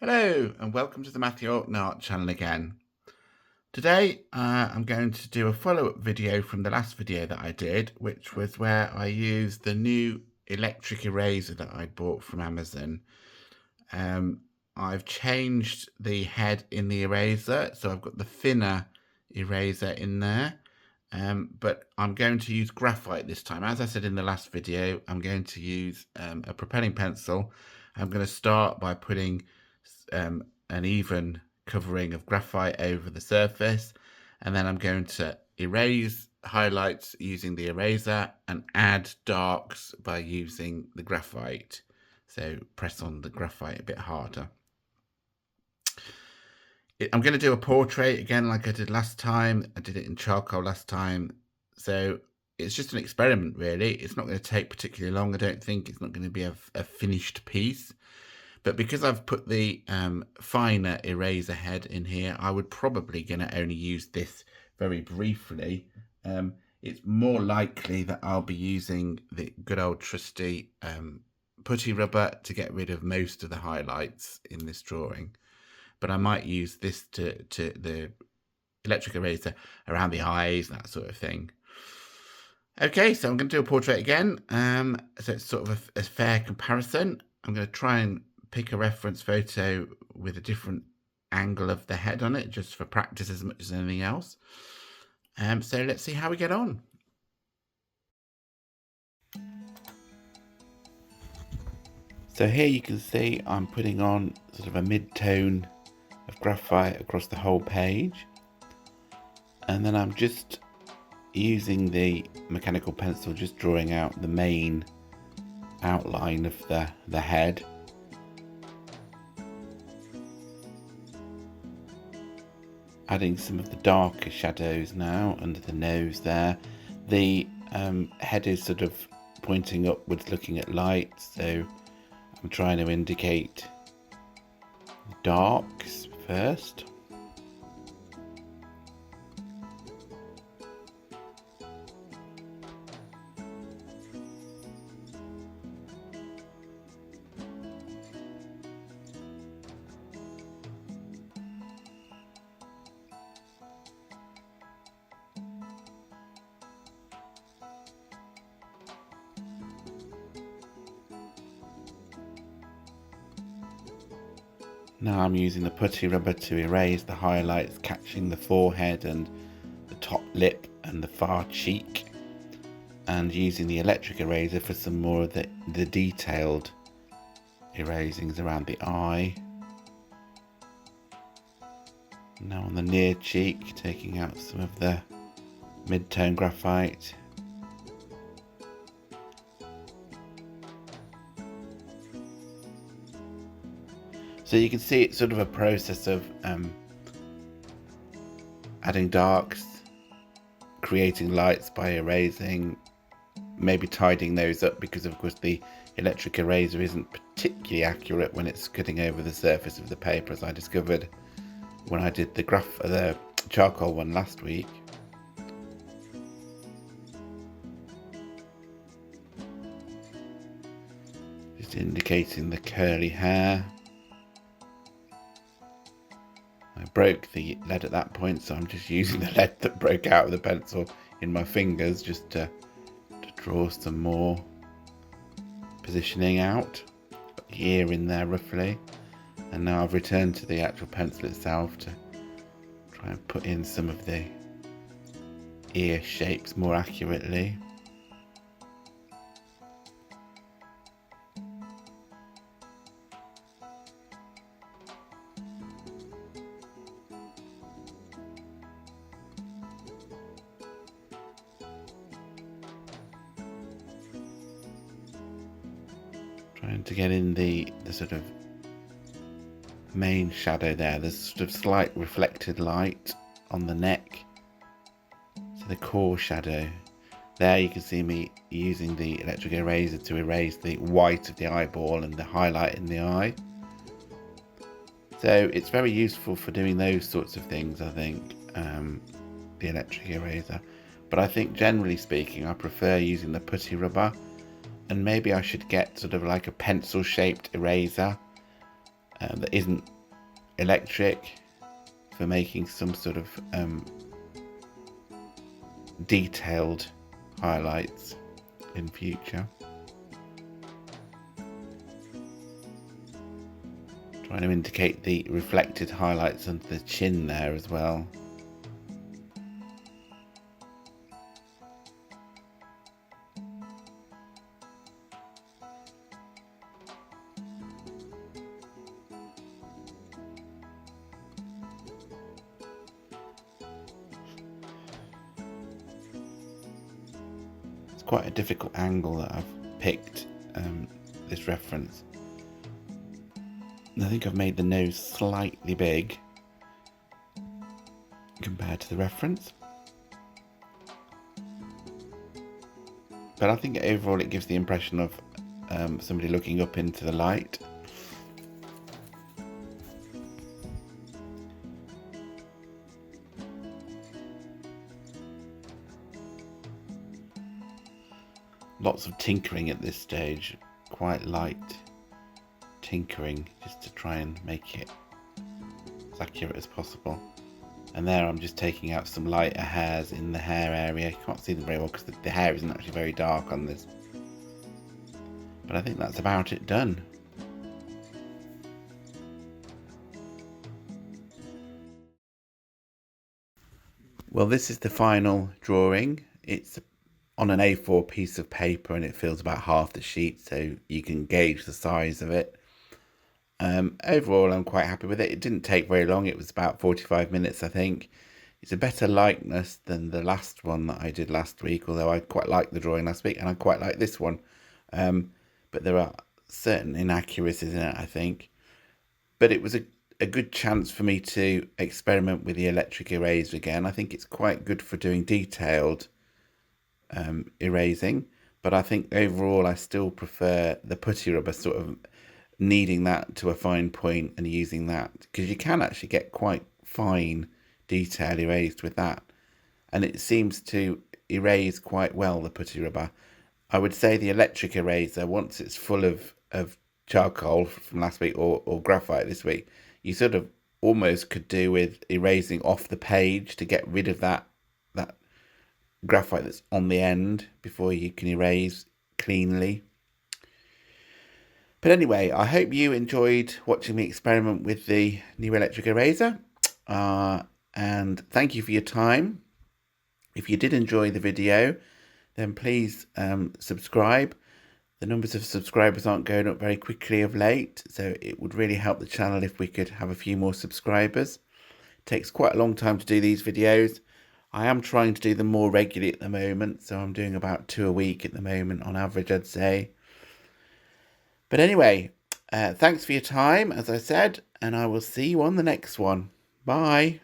Hello and welcome to the Matthew Orton Art channel again. Today I'm going to do a follow-up video from the last video that I did, which was where I used the new electric eraser that I bought from Amazon. I've changed the head in the eraser, so I've got the thinner eraser in there, but I'm going to use graphite this time. As I said in the last video, I'm going to use a propelling pencil. I'm going to start by putting an even covering of graphite over the surface, and then I'm going to erase highlights using the eraser and add darks by using the graphite. So press on the graphite a bit harder. I'm going to do a portrait again like I did last time. I did it in charcoal last time, so it's just an experiment really. It's not going to take particularly long, I don't think. It's not going to be a finished piece. But because I've put the finer eraser head in here, I would probably going to only use this very briefly. It's more likely that I'll be using the good old trusty putty rubber to get rid of most of the highlights in this drawing. But I might use this to the electric eraser around the eyes, that sort of thing. Okay, so I'm going to do a portrait again. So it's sort of a fair comparison. I'm going to try and pick a reference photo with a different angle of the head on it, just for practice as much as anything else. So let's see how we get on. So here you can see I'm putting on sort of a mid-tone of graphite across the whole page, and then I'm just using the mechanical pencil, just drawing out the main outline of the head. Adding some of the darker shadows now under the nose there. The head is sort of pointing upwards looking at light, so I'm trying to indicate darks first. Now I'm using the putty rubber to erase the highlights, catching the forehead and the top lip and the far cheek, and using the electric eraser for some more of the detailed erasings around the eye. Now on the near cheek, taking out some of the mid-tone graphite. So you can see it's sort of a process of adding darks, creating lights by erasing, maybe tidying those up, because of course the electric eraser isn't particularly accurate when it's cutting over the surface of the paper, as I discovered when I did the charcoal one last week. Just indicating the curly hair. I broke the lead at that point, so I'm just using the lead that broke out of the pencil in my fingers just to draw some more positioning out. Got the ear in there roughly, and now I've returned to the actual pencil itself to try and put in some of the ear shapes more accurately. Trying to get in the sort of main shadow there. There's sort of slight reflected light on the neck. So the core shadow. There you can see me using the electric eraser to erase the white of the eyeball and the highlight in the eye. So it's very useful for doing those sorts of things, I think, the electric eraser. But I think generally speaking, I prefer using the putty rubber. And maybe I should get sort of like a pencil shaped eraser that isn't electric for making some sort of detailed highlights in future. Trying to indicate the reflected highlights under the chin there as well. It's quite a difficult angle that I've picked, this reference. I think I've made the nose slightly big compared to the reference. But I think overall it gives the impression of somebody looking up into the light. Lots of tinkering at this stage, quite light tinkering, just to try and make it as accurate as possible. And there I'm just taking out some lighter hairs in the hair area. You can't see them very well because the hair isn't actually very dark on this. But I think that's about it done. Well, this is the final drawing. It's on an A4 piece of paper and it fills about half the sheet, so you can gauge the size of it. Overall, I'm quite happy with it. It didn't take very long. It was about 45 minutes, I think. It's a better likeness than the last one that I did last week, although I quite liked the drawing last week and I quite like this one. But there are certain inaccuracies in it, I think. But it was a good chance for me to experiment with the electric eraser again. I think it's quite good for doing detailed erasing, but I think overall I still prefer the putty rubber, sort of kneading that to a fine point and using that, because you can actually get quite fine detail erased with that, and it seems to erase quite well, the putty rubber. I would say the electric eraser, once it's full of charcoal from last week or graphite this week, you sort of almost could do with erasing off the page to get rid of that graphite that's on the end before you can erase cleanly. But anyway, I hope you enjoyed watching me experiment with the new electric eraser, and thank you for your time. If you did enjoy the video, then please subscribe. The numbers of subscribers aren't going up very quickly of late, so it would really help the channel if we could have a few more subscribers. It takes quite a long time to do these videos. I am trying to do them more regularly at the moment, so I'm doing about 2 a week at the moment on average, I'd say. But anyway, thanks for your time, as I said, and I will see you on the next one. Bye.